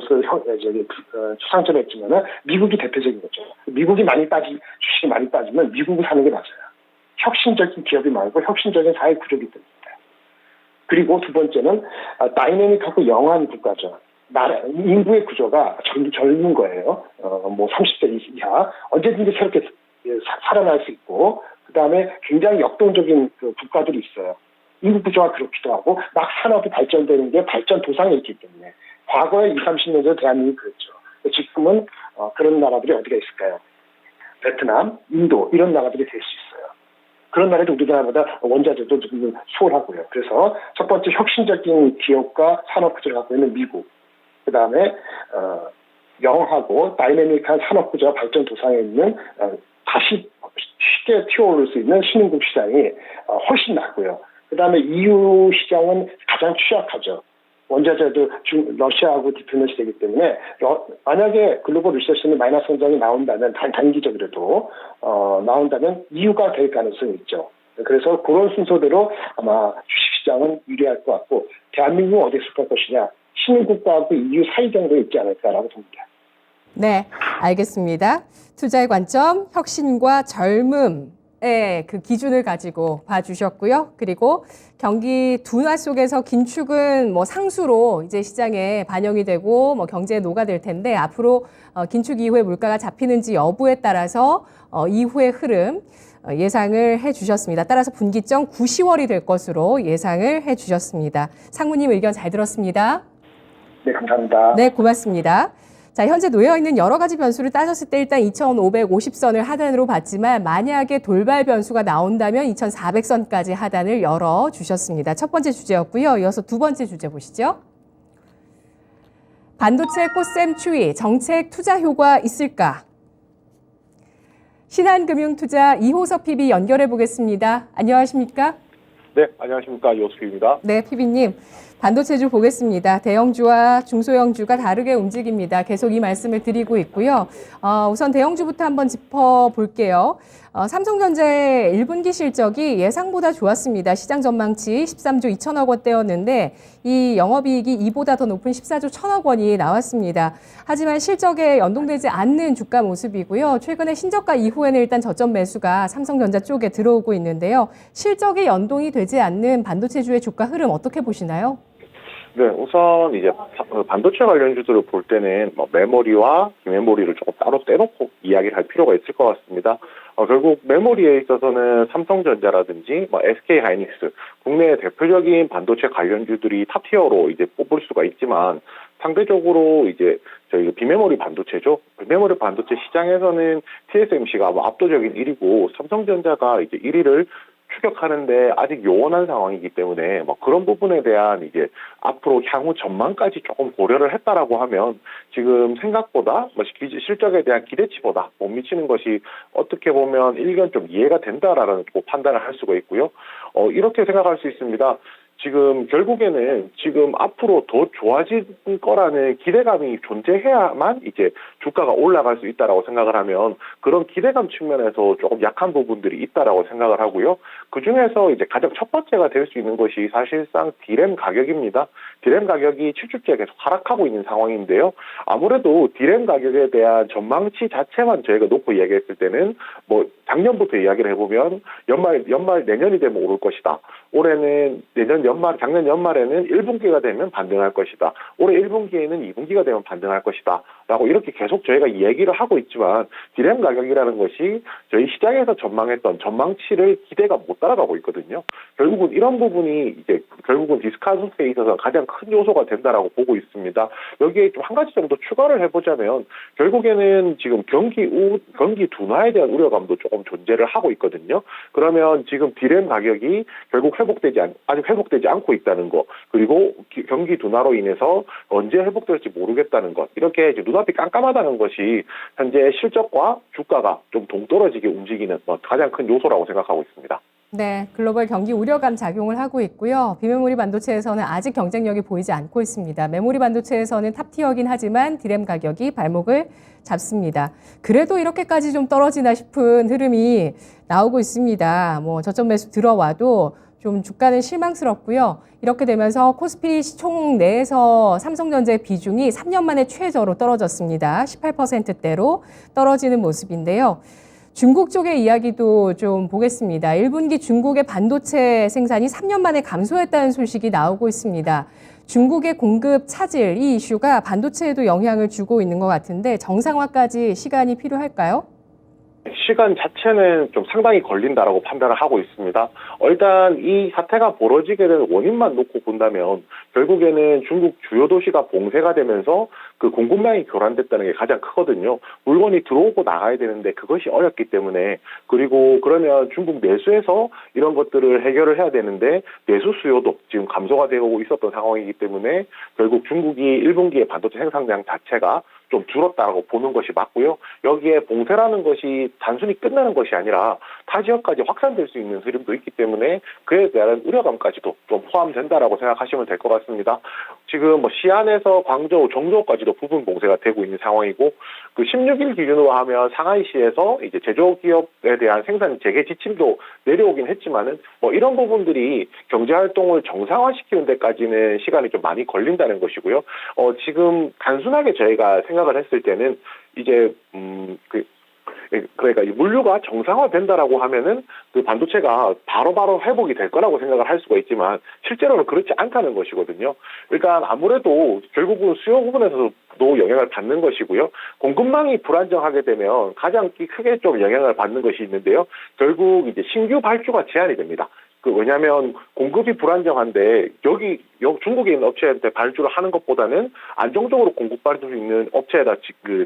추상적으로 했지만은 미국이 대표적인 거죠. 미국이 주식이 많이 빠지면 미국을 사는 게 맞아요. 혁신적인 기업이 많고 혁신적인 사회 구조이기 때문입니다. 그리고 두 번째는 다이내믹하고 영한 국가죠. 인구의 구조가 젊은 거예요. 30대 이하 언제든지 새롭게 살아날 수 있고 그 다음에 굉장히 역동적인 국가들이 있어요. 인구 구조가 그렇기도 하고 막 산업이 발전되는 게 발전 도상에 있기 때문에 과거에 20, 30년 전 대한민국이 그랬죠. 지금은 그런 나라들이 어디가 있을까요? 베트남, 인도 이런 나라들이 될 수 있어요. 그런 나라도 우리나라보다 원자재도 좀 수월하고요. 그래서 첫 번째 혁신적인 기업과 산업 구조를 갖고 있는 미국, 그 다음에 영하고 다이내믹한 산업 구조와 발전 도상에 있는 다시 쉽게 튀어오를 수 있는 신흥국 시장이 훨씬 낫고요. 그 다음에 EU 시장은 가장 취약하죠. 원자재도 러시아하고 디펜던스 되기 때문에 만약에 글로벌 리세션이 마이너스 성장이 나온다면 단기적으로도 나온다면 EU가 될 가능성이 있죠. 그래서 그런 순서대로 아마 주식시장은 유리할 것 같고 대한민국은 어디에 속할 것이냐 신흥국가하고 EU 사이 정도에 있지 않을까라고 봅니다. 네, 알겠습니다. 투자의 관점, 혁신과 젊음의 그 기준을 가지고 봐주셨고요. 그리고 경기 둔화 속에서 긴축은 상수로 이제 시장에 반영이 되고 경제에 녹아들 텐데 앞으로 긴축 이후에 물가가 잡히는지 여부에 따라서 이후의 흐름 예상을 해주셨습니다. 따라서 분기점 9, 10월이 될 것으로 예상을 해주셨습니다. 상무님 의견 잘 들었습니다. 네, 감사합니다. 네, 고맙습니다. 자, 현재 놓여있는 여러 가지 변수를 따졌을 때 일단 2,550선을 하단으로 봤지만 만약에 돌발 변수가 나온다면 2,400선까지 하단을 열어주셨습니다. 첫 번째 주제였고요. 이어서 두 번째 주제 보시죠. 반도체 꽃샘 추이, 정책 투자 효과 있을까? 신한금융투자 이호섭 PB 연결해 보겠습니다. 안녕하십니까? 네, 안녕하십니까. 이호섭입니다. 네, PB님. 반도체주 보겠습니다. 대형주와 중소형주가 다르게 움직입니다. 계속 이 말씀을 드리고 있고요. 우선 대형주부터 한번 짚어볼게요. 삼성전자의 1분기 실적이 예상보다 좋았습니다. 시장 전망치 13조 2천억 원대였는데 이 영업이익이 이보다 더 높은 14조 1천억 원이 나왔습니다. 하지만 실적에 연동되지 않는 주가 모습이고요. 최근에 신저가 이후에는 일단 저점 매수가 삼성전자 쪽에 들어오고 있는데요. 실적에 연동이 되지 않는 반도체주의 주가 흐름 어떻게 보시나요? 네, 우선 이제 반도체 관련주들을 볼 때는 메모리와 비메모리를 조금 따로 떼놓고 이야기를 할 필요가 있을 것 같습니다. 결국 메모리에 있어서는 삼성전자라든지 SK하이닉스 국내의 대표적인 반도체 관련주들이 탑티어로 이제 뽑을 수가 있지만 상대적으로 이제 저희 비메모리 반도체죠. 비메모리 반도체 시장에서는 TSMC가 압도적인 1위고 삼성전자가 이제 1위를 추격하는데 아직 요원한 상황이기 때문에 그런 부분에 대한 이제 앞으로 향후 전망까지 조금 고려를 했다라고 하면 지금 생각보다 실적에 대한 기대치보다 못 미치는 것이 어떻게 보면 일견 좀 이해가 된다라는 판단을 할 수가 있고요. 이렇게 생각할 수 있습니다. 지금 결국에는 지금 앞으로 더 좋아질 거라는 기대감이 존재해야만 이제 주가가 올라갈 수 있다라고 생각을 하면 그런 기대감 측면에서 조금 약한 부분들이 있다라고 생각을 하고요. 그 중에서 이제 가장 첫 번째가 될 수 있는 것이 사실상 D램 가격입니다. D램 가격이 7주째 계속 하락하고 있는 상황인데요. 아무래도 D램 가격에 대한 전망치 자체만 저희가 놓고 이야기했을 때는 작년부터 이야기를 해보면 연말 내년이 되면 오를 것이다. 올해는 작년 연말에는 1분기가 되면 반등할 것이다. 올해 1분기에는 2분기가 되면 반등할 것이다. 라고 이렇게 계속 저희가 이야기를 하고 있지만 디램 가격이라는 것이 저희 시장에서 전망했던 전망치를 기대가 못 따라가고 있거든요. 결국은 이런 부분이 이제 결국은 디스카운트에 있어서 가장 큰 요소가 된다라고 보고 있습니다. 여기에 좀 한 가지 정도 추가를 해보자면 결국에는 지금 경기 둔화에 대한 우려감도 조금 존재를 하고 있거든요. 그러면 지금 디램 가격이 결국 아직 회복되지 않고 있다는 거, 그리고 경기 둔화로 인해서 언제 회복될지 모르겠다는 것, 이렇게 이제 눈앞이 깜깜하다는 것이 현재 실적과 주가가 좀 동떨어지게 움직이는 가장 큰 요소라고 생각하고 있습니다. 네, 글로벌 경기 우려감 작용을 하고 있고요. 비메모리 반도체에서는 아직 경쟁력이 보이지 않고 있습니다. 메모리 반도체에서는 탑티어긴 하지만 디램 가격이 발목을 잡습니다. 그래도 이렇게까지 좀 떨어지나 싶은 흐름이 나오고 있습니다. 뭐 저점 매수 들어와도 좀 주가는 실망스럽고요. 이렇게 되면서 코스피 시총 내에서 삼성전자의 비중이 3년 만에 최저로 떨어졌습니다. 18%대로 떨어지는 모습인데요. 중국 쪽의 이야기도 좀 보겠습니다. 1분기 중국의 반도체 생산이 3년 만에 감소했다는 소식이 나오고 있습니다. 중국의 공급 차질, 이 이슈가 반도체에도 영향을 주고 있는 것 같은데 정상화까지 시간이 필요할까요? 시간 자체는 좀 상당히 걸린다라고 판단을 하고 있습니다. 일단 이 사태가 벌어지게 된 원인만 놓고 본다면 결국에는 중국 주요 도시가 봉쇄가 되면서 그 공급량이 교란됐다는 게 가장 크거든요. 물건이 들어오고 나가야 되는데 그것이 어렵기 때문에, 그리고 그러면 중국 내수에서 이런 것들을 해결을 해야 되는데 내수 수요도 지금 감소가 되고 있었던 상황이기 때문에 결국 중국이 1분기에 반도체 생산량 자체가 좀 줄었다고 보는 것이 맞고요. 여기에 봉쇄라는 것이 단순히 끝나는 것이 아니라 타 지역까지 확산될 수 있는 흐름도 있기 때문에 그에 대한 우려감까지도 좀 포함된다라고 생각하시면 될 것 같습니다. 지금 뭐 시안에서 광저우, 정저우까지도 부분 봉쇄가 되고 있는 상황이고, 그 16일 기준으로 하면 상하이시에서 이제 제조기업에 대한 생산 재개 지침도 내려오긴 했지만은 뭐 이런 부분들이 경제 활동을 정상화시키는 데까지는 시간이 좀 많이 걸린다는 것이고요. 지금 단순하게 저희가 생각을 했을 때는 이제 그러니까 이 물류가 정상화된다라고 하면은 그 반도체가 바로바로 회복이 될 거라고 생각을 할 수가 있지만 실제로는 그렇지 않다는 것이거든요. 그러니까 아무래도 결국은 수요 부분에서도 영향을 받는 것이고요. 공급망이 불안정하게 되면 가장 크게 좀 영향을 받는 것이 있는데요. 결국 이제 신규 발주가 제한이 됩니다. 왜냐하면 공급이 불안정한데 중국에 있는 업체한테 발주를 하는 것보다는 안정적으로 공급받을 수 있는 업체에다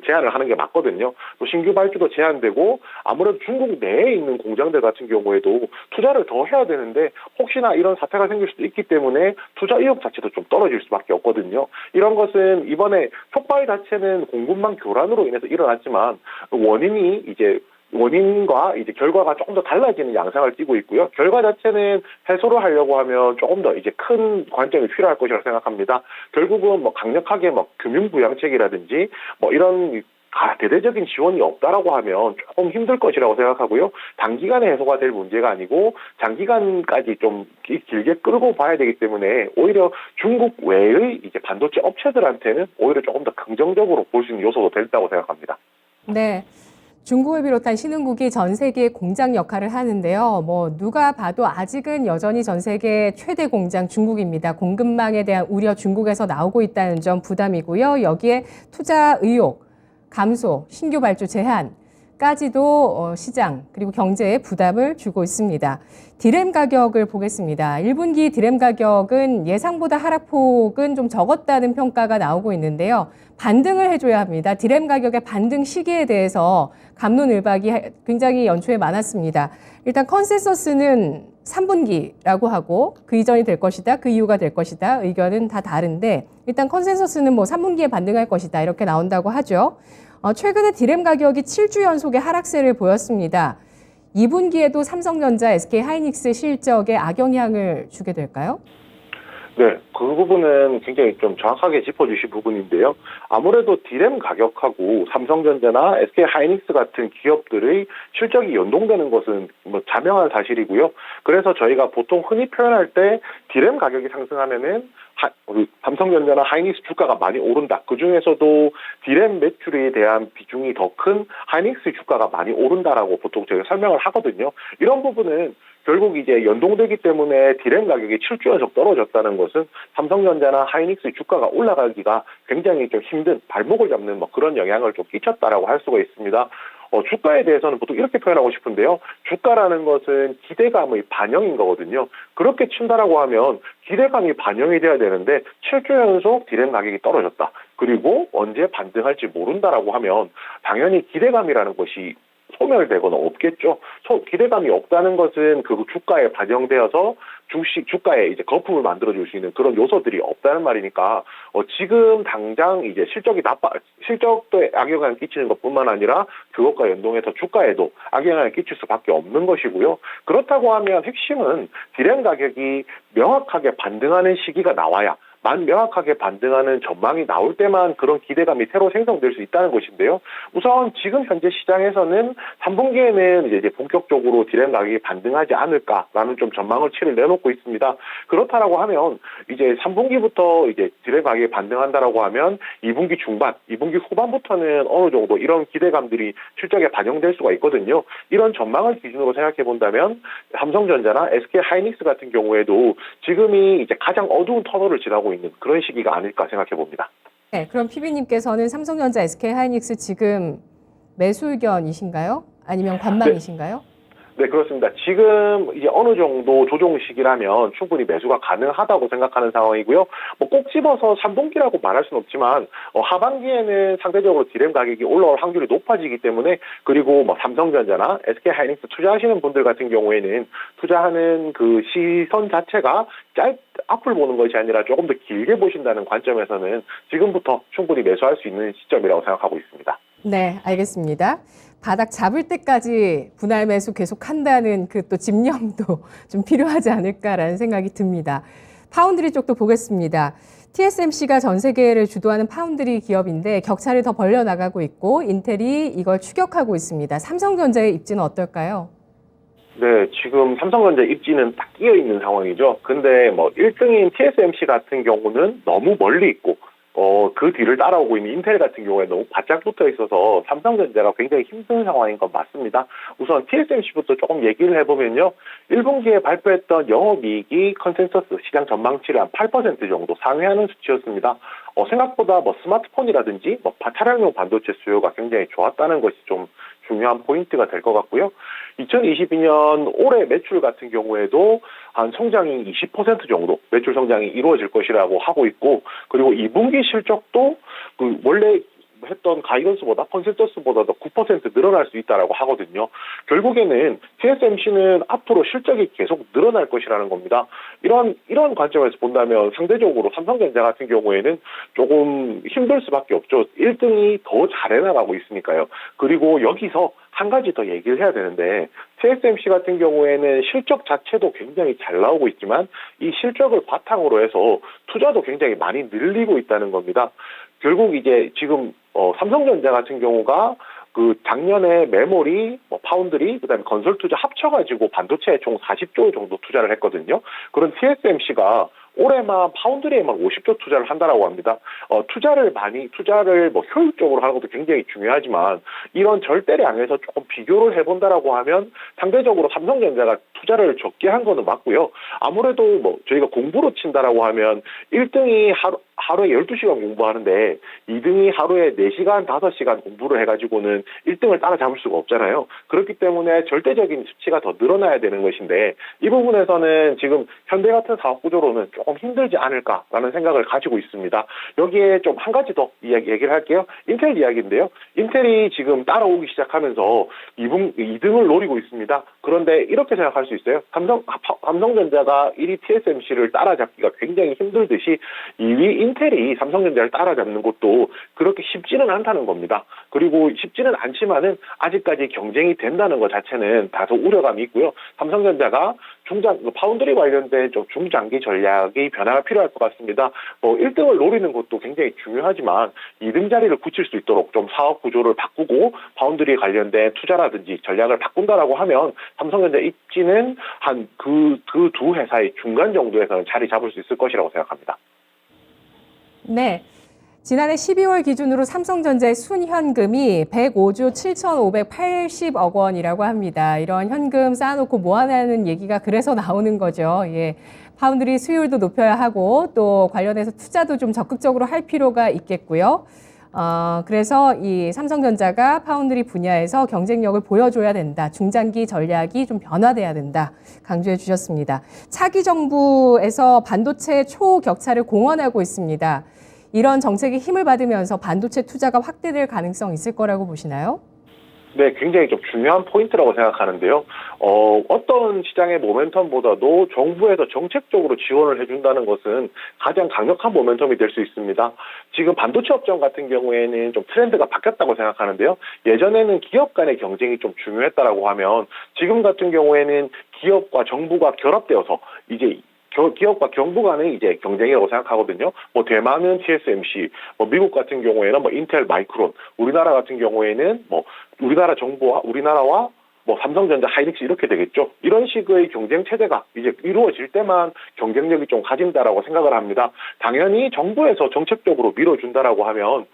제한을 하는 게 맞거든요. 또 신규 발주도 제한되고 아무래도 중국 내에 있는 공장들 같은 경우에도 투자를 더 해야 되는데 혹시나 이런 사태가 생길 수도 있기 때문에 투자 의욕 자체도 좀 떨어질 수밖에 없거든요. 이런 것은 이번에 촉발 자체는 공급망 교란으로 인해서 일어났지만 원인과 이제 결과가 조금 더 달라지는 양상을 띠고 있고요. 결과 자체는 해소를 하려고 하면 조금 더 이제 큰 관점이 필요할 것이라고 생각합니다. 결국은 뭐 강력하게 금융부양책이라든지 뭐 이런 대대적인 지원이 없다라고 하면 조금 힘들 것이라고 생각하고요. 단기간에 해소가 될 문제가 아니고 장기간까지 좀 길게 끌고 봐야 되기 때문에 오히려 중국 외의 이제 반도체 업체들한테는 오히려 조금 더 긍정적으로 볼 수 있는 요소도 된다고 생각합니다. 네. 중국을 비롯한 신흥국이 전 세계의 공장 역할을 하는데요. 뭐 누가 봐도 아직은 여전히 전 세계 최대 공장 중국입니다. 공급망에 대한 우려 중국에서 나오고 있다는 점 부담이고요. 여기에 투자 의욕 감소, 신규 발주 제한까지도 시장 그리고 경제에 부담을 주고 있습니다. 디램 가격을 보겠습니다. 1분기 디램 가격은 예상보다 하락폭은 좀 적었다는 평가가 나오고 있는데요. 반등을 해줘야 합니다. 디램 가격의 반등 시기에 대해서 갑론을박이 굉장히 연초에 많았습니다. 일단 컨센서스는 3분기라고 하고 그 이전이 될 것이다, 그 이후가 될 것이다 의견은 다 다른데 일단 컨센서스는 뭐 3분기에 반등할 것이다 이렇게 나온다고 하죠. 최근에 디램 가격이 7주 연속의 하락세를 보였습니다. 2분기에도 삼성전자, SK하이닉스 실적에 악영향을 주게 될까요? 네, 그 부분은 굉장히 좀 정확하게 짚어주신 부분인데요. 아무래도 디램 가격하고 삼성전자나 SK하이닉스 같은 기업들의 실적이 연동되는 것은 뭐 자명한 사실이고요. 그래서 저희가 보통 흔히 표현할 때 디램 가격이 상승하면은 우리 삼성전자나 하이닉스 주가가 많이 오른다. 그 중에서도 디램 매출에 대한 비중이 더 큰 하이닉스 주가가 많이 오른다라고 보통 저희가 설명을 하거든요. 이런 부분은 결국 이제 연동되기 때문에 디램 가격이 7주 연속 떨어졌다는 것은 삼성전자나 하이닉스 주가가 올라가기가 굉장히 좀 힘든 발목을 잡는 뭐 그런 영향을 좀 끼쳤다라고 할 수가 있습니다. 주가에 대해서는 보통 이렇게 표현하고 싶은데요. 주가라는 것은 기대감의 반영인 거거든요. 그렇게 친다라고 하면 기대감이 반영이 돼야 되는데 7주 연속 디램 가격이 떨어졌다. 그리고 언제 반등할지 모른다라고 하면 당연히 기대감이라는 것이 소멸되거나 없겠죠. 기대감이 없다는 것은 그 주가에 반영되어서 주가에 이제 거품을 만들어줄 수 있는 그런 요소들이 없다는 말이니까, 지금 당장 이제 실적도 악영향을 끼치는 것뿐만 아니라 그것과 연동해서 주가에도 악영향을 끼칠 수밖에 없는 것이고요. 그렇다고 하면 핵심은 디램 가격이 명확하게 반등하는 시기가 나와야, 명확하게 반등하는 전망이 나올 때만 그런 기대감이 새로 생성될 수 있다는 것인데요. 우선 지금 현재 시장에서는 3분기에는 이제 본격적으로 디램 가격이 반등하지 않을까라는 좀 전망을 내놓고 있습니다. 그렇다라고 하면 이제 3분기부터 이제 디램 가격이 반등한다라고 하면 2분기 중반, 2분기 후반부터는 어느 정도 이런 기대감들이 실적에 반영될 수가 있거든요. 이런 전망을 기준으로 생각해 본다면 삼성전자나 SK 하이닉스 같은 경우에도 지금이 이제 가장 어두운 터널을 지나고 있는 그런 시기가 아닐까 생각해 봅니다. 네, 그럼 PB님께서는 삼성전자, SK 하이닉스 지금 매수 의견이신가요? 아니면 관망이신가요? 네, 그렇습니다. 지금 이제 어느 정도 조정 시기라면 충분히 매수가 가능하다고 생각하는 상황이고요. 뭐 꼭 집어서 3분기라고 말할 수는 없지만 하반기에는 상대적으로 디램 가격이 올라올 확률이 높아지기 때문에, 그리고 뭐 삼성전자나 SK 하이닉스 투자하시는 분들 같은 경우에는 투자하는 그 시선 자체가 앞을 보는 것이 아니라 조금 더 길게 보신다는 관점에서는 지금부터 충분히 매수할 수 있는 시점이라고 생각하고 있습니다. 네, 알겠습니다. 바닥 잡을 때까지 분할 매수 계속 한다는 그 또 집념도 좀 필요하지 않을까라는 생각이 듭니다. 파운드리 쪽도 보겠습니다. TSMC가 전 세계를 주도하는 파운드리 기업인데 격차를 더 벌려나가고 있고 인텔이 이걸 추격하고 있습니다. 삼성전자의 입지는 어떨까요? 네, 지금 삼성전자 입지는 딱 끼어 있는 상황이죠. 근데 뭐 1등인 TSMC 같은 경우는 너무 멀리 있고, 그 뒤를 따라오고 있는 인텔 같은 경우에 너무 바짝 붙어 있어서 삼성전자가 굉장히 힘든 상황인 건 맞습니다. 우선 TSMC부터 조금 얘기를 해보면요. 1분기에 발표했던 영업이익이 컨센서스 시장 전망치를 한 8% 정도 상회하는 수치였습니다. 생각보다 뭐 스마트폰이라든지 뭐 차량용 반도체 수요가 굉장히 좋았다는 것이 좀 중요한 포인트가 될 것 같고요. 2022년 올해 매출 같은 경우에도 한 성장이 20% 정도 매출 성장이 이루어질 것이라고 하고 있고, 그리고 2분기 실적도 그 원래 했던 가이던스보다 컨센서스보다도 9% 늘어날 수 있다라고 하거든요. 결국에는 TSMC는 앞으로 실적이 계속 늘어날 것이라는 겁니다. 이런 관점에서 본다면 상대적으로 삼성전자 같은 경우에는 조금 힘들 수밖에 없죠. 1등이 더 잘해나가고 있으니까요. 그리고 여기서 한 가지 더 얘기를 해야 되는데, TSMC 같은 경우에는 실적 자체도 굉장히 잘 나오고 있지만 이 실적을 바탕으로 해서 투자도 굉장히 많이 늘리고 있다는 겁니다. 결국 이제 지금 삼성전자 같은 경우가 그 작년에 메모리, 파운드리, 그다음에 건설 투자 합쳐가지고 반도체에 총 40조 정도 투자를 했거든요. 그런 TSMC가 올해만 파운드리에만 50조 투자를 한다라고 합니다. 투자를 효율적으로 하는 것도 굉장히 중요하지만 이런 절대량에서 조금 비교를 해본다라고 하면 상대적으로 삼성전자가 투자를 적게 한 거는 맞고요. 아무래도 저희가 공부로 친다라고 하면 1등이 하루에 12시간 공부하는데 2등이 하루에 4시간, 5시간 공부를 해가지고는 1등을 따라잡을 수가 없잖아요. 그렇기 때문에 절대적인 수치가 더 늘어나야 되는 것인데, 이 부분에서는 지금 현대 같은 사업 구조로는 조금 힘들지 않을까라는 생각을 가지고 있습니다. 여기에 좀 한 가지 더 얘기를 할게요. 인텔 이야기인데요. 인텔이 지금 따라오기 시작하면서 2등을 노리고 있습니다. 그런데 이렇게 생각할 수 있어요. 삼성전자가 1위 TSMC를 따라잡기가 굉장히 힘들듯이 2위 인텔이 삼성전자를 따라잡는 것도 그렇게 쉽지는 않다는 겁니다. 그리고 쉽지는 않지만은 아직까지 경쟁이 된다는 것 자체는 다소 우려감이 있고요. 삼성전자가 파운드리 관련된 좀 중장기 전략의 변화가 필요할 것 같습니다. 1등을 노리는 것도 굉장히 중요하지만 2등 자리를 굳힐 수 있도록 좀 사업 구조를 바꾸고 파운드리 관련된 투자라든지 전략을 바꾼다라고 하면 삼성전자 입지는 한 그 두 회사의 중간 정도에서는 자리 잡을 수 있을 것이라고 생각합니다. 네. 지난해 12월 기준으로 삼성전자의 순현금이 105조 7,580억 원이라고 합니다. 이런 현금 쌓아놓고 뭐 하냐는 얘기가 그래서 나오는 거죠. 예. 파운드리 수율도 높여야 하고 또 관련해서 투자도 좀 적극적으로 할 필요가 있겠고요. 그래서 이 삼성전자가 파운드리 분야에서 경쟁력을 보여줘야 된다. 중장기 전략이 좀 변화돼야 된다. 강조해 주셨습니다. 차기 정부에서 반도체 초격차를 공언하고 있습니다. 이런 정책이 힘을 받으면서 반도체 투자가 확대될 가능성 있을 거라고 보시나요? 네, 굉장히 좀 중요한 포인트라고 생각하는데요. 어떤 시장의 모멘텀보다도 정부에서 정책적으로 지원을 해준다는 것은 가장 강력한 모멘텀이 될 수 있습니다. 지금 반도체 업종 같은 경우에는 좀 트렌드가 바뀌었다고 생각하는데요. 예전에는 기업 간의 경쟁이 좀 중요했다라고 하면 지금 같은 경우에는 기업과 정부가 결합되어서 이제 기업과 정부 간의 이제 경쟁이라고 생각하거든요. 뭐 대만은 TSMC, 뭐 미국 같은 경우에는 뭐 인텔, 마이크론, 우리나라 같은 경우에는 뭐 우리나라 정부와 우리나라와 뭐 삼성전자, 하이닉스 이렇게 되겠죠. 이런 식의 경쟁 체제가 이제 이루어질 때만 경쟁력이 좀 가진다라고 생각을 합니다. 당연히 정부에서 정책적으로 밀어준다라고 하면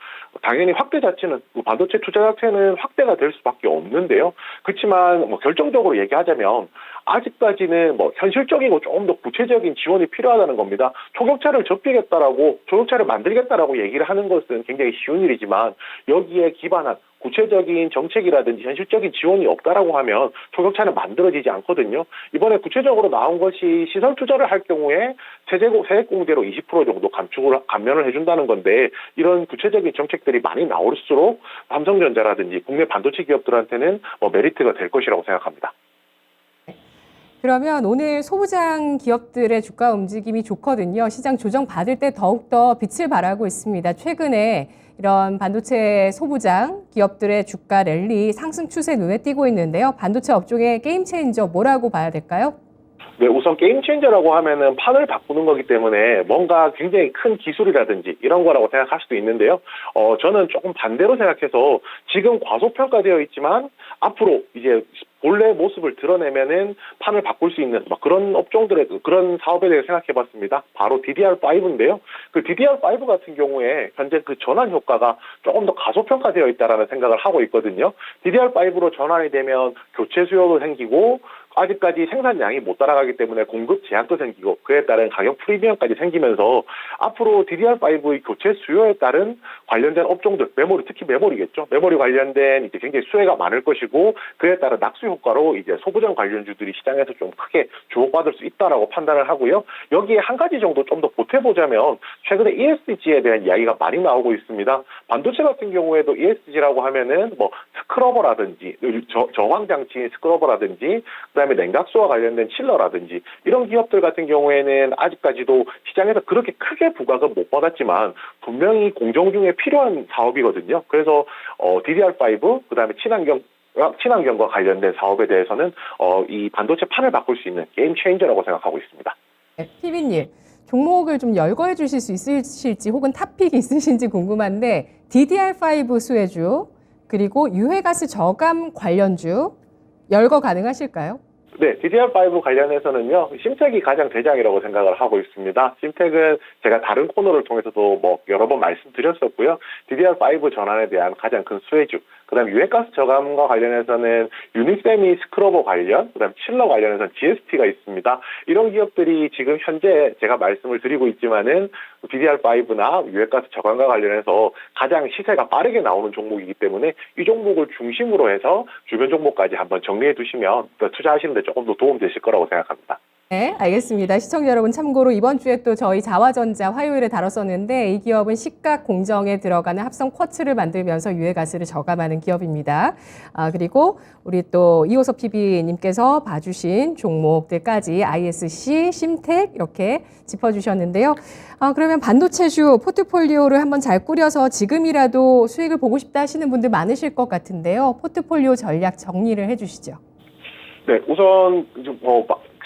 당연히 확대 자체는 반도체 투자 자체는 확대가 될 수밖에 없는데요. 그렇지만 뭐 결정적으로 얘기하자면 아직까지는 뭐 현실적이고 조금 더 구체적인 지원이 필요하다는 겁니다. 초격차를 초격차를 만들겠다라고 얘기를 하는 것은 굉장히 쉬운 일이지만 여기에 기반한 구체적인 정책이라든지 현실적인 지원이 없다라고 하면 초격차는 만들어지지 않거든요. 이번에 구체적으로 나온 것이 시설 투자를 할 경우에 세액공제로 20% 정도 감면을 해준다는 건데 이런 구체적인 정책들이 많이 나올수록 삼성전자라든지 국내 반도체 기업들한테는 메리트가 될 것이라고 생각합니다. 그러면 오늘 소부장 기업들의 주가 움직임이 좋거든요. 시장 조정 받을 때 더욱더 빛을 발하고 있습니다. 최근에 이런 반도체 소부장 기업들의 주가 랠리 상승 추세 눈에 띄고 있는데요. 반도체 업종의 게임 체인저 뭐라고 봐야 될까요? 네, 우선 게임 체인저라고 하면은 판을 바꾸는 거기 때문에 뭔가 굉장히 큰 기술이라든지 이런 거라고 생각할 수도 있는데요. 저는 조금 반대로 생각해서 지금 과소평가되어 있지만 앞으로 이제 본래 모습을 드러내면은 판을 바꿀 수 있는 그런 업종들의 그런 사업에 대해 생각해봤습니다. 바로 DDR5인데요. 그 DDR5 같은 경우에 현재 그 전환 효과가 조금 더 가소평가되어 있다라는 생각을 하고 있거든요. DDR5로 전환이 되면 교체 수요도 생기고 아직까지 생산량이 못 따라가기 때문에 공급 제약도 생기고 그에 따른 가격 프리미엄까지 생기면서 앞으로 DDR5의 교체 수요에 따른 관련된 업종들, 특히 메모리겠죠. 메모리 관련된 이제 굉장히 수혜가 많을 것이고 그에 따른 낙수 효과로 이제 소부장 관련주들이 시장에서 좀 크게 주목받을 수 있다라고 판단을 하고요. 여기에 한 가지 정도 좀 더 보태보자면 최근에 ESG에 대한 이야기가 많이 나오고 있습니다. 반도체 같은 경우에도 ESG라고 하면은 스크러버라든지 저항 장치인 스크러버라든지 그다음에 냉각수와 관련된 칠러라든지 이런 기업들 같은 경우에는 아직까지도 시장에서 그렇게 크게 부각은 못 받았지만 분명히 공정 중에 필요한 사업이거든요. 그래서 DDR5 그다음에 친환경과 관련된 사업에 대해서는 이 반도체 판을 바꿀 수 있는 게임 체인저라고 생각하고 있습니다. 네, 피비님, 종목을 좀 열거해 주실 수 있으실지 혹은 탑픽 있으신지 궁금한데 DDR5 수혜주 그리고 유해가스 저감 관련주 열거 가능하실까요? 네, DDR5 관련해서는요, 심텍이 가장 대장이라고 생각을 하고 있습니다. 심텍은 제가 다른 코너를 통해서도 여러 번 말씀드렸었고요. DDR5 전환에 대한 가장 큰 수혜주, 그 다음에 유해가스 저감과 관련해서는 유니세미 스크러버 관련, 그 다음에 칠러 관련해서는 GST가 있습니다. 이런 기업들이 지금 현재 제가 말씀을 드리고 있지만은 DDR5나 유해가스 저감과 관련해서 가장 시세가 빠르게 나오는 종목이기 때문에 이 종목을 중심으로 해서 주변 종목까지 한번 정리해 두시면 투자하시는 데 조금 더 도움 되실 거라고 생각합니다. 네, 알겠습니다. 시청자 여러분 참고로 이번 주에 또 저희 자화전자 화요일에 다뤘었는데 이 기업은 시각 공정에 들어가는 합성 쿼츠를 만들면서 유해가스를 저감하는 기업입니다. 그리고 우리 또 이호섭 PB님께서 봐주신 종목들까지 ISC, 심텍 이렇게 짚어주셨는데요. 그러면 반도체주 포트폴리오를 한번 잘 꾸려서 지금이라도 수익을 보고 싶다 하시는 분들 많으실 것 같은데요. 포트폴리오 전략 정리를 해주시죠. 네, 우선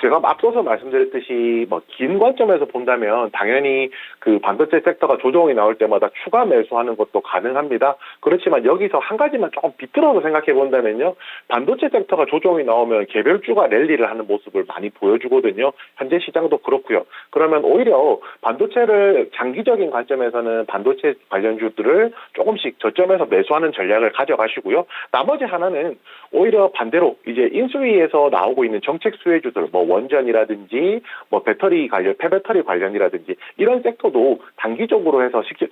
제가 앞서서 말씀드렸듯이 뭐 긴 관점에서 본다면 당연히 그 반도체 섹터가 조정이 나올 때마다 추가 매수하는 것도 가능합니다. 그렇지만 여기서 한 가지만 조금 비틀어서 생각해 본다면요. 반도체 섹터가 조정이 나오면 개별주가 랠리를 하는 모습을 많이 보여주거든요. 현재 시장도 그렇고요. 그러면 오히려 반도체를 장기적인 관점에서는 반도체 관련주들을 조금씩 저점에서 매수하는 전략을 가져가시고요. 나머지 하나는 오히려 반대로 이제 인수위에서 나오고 있는 정책 수혜주들, 뭐 원전이라든지 뭐 배터리 관련, 폐배터리 관련이라든지 이런 섹터도 단기적으로 해서 쉽게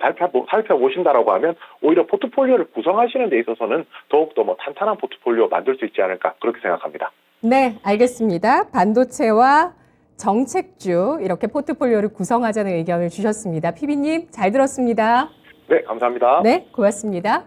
살펴보신다라고 하면 오히려 포트폴리오를 구성하시는 데 있어서는 더욱더 뭐 탄탄한 포트폴리오 만들 수 있지 않을까 그렇게 생각합니다. 네, 알겠습니다. 반도체와 정책주 이렇게 포트폴리오를 구성하자는 의견을 주셨습니다. PB님 잘 들었습니다. 네, 감사합니다. 네, 고맙습니다.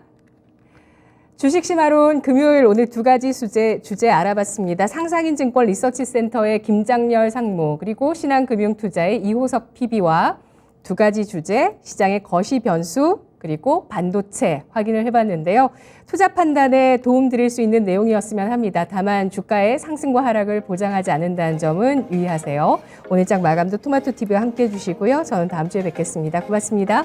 주식심화론 금요일 오늘 두 가지 주제 알아봤습니다. 상상인증권 리서치센터의 김장렬 상무 그리고 신한금융투자의 이호석 PB와 두 가지 주제 시장의 거시 변수 그리고 반도체 확인을 해봤는데요. 투자 판단에 도움 드릴 수 있는 내용이었으면 합니다. 다만 주가의 상승과 하락을 보장하지 않는다는 점은 유의하세요. 오늘 장 마감도 토마토TV와 함께해 주시고요. 저는 다음 주에 뵙겠습니다. 고맙습니다.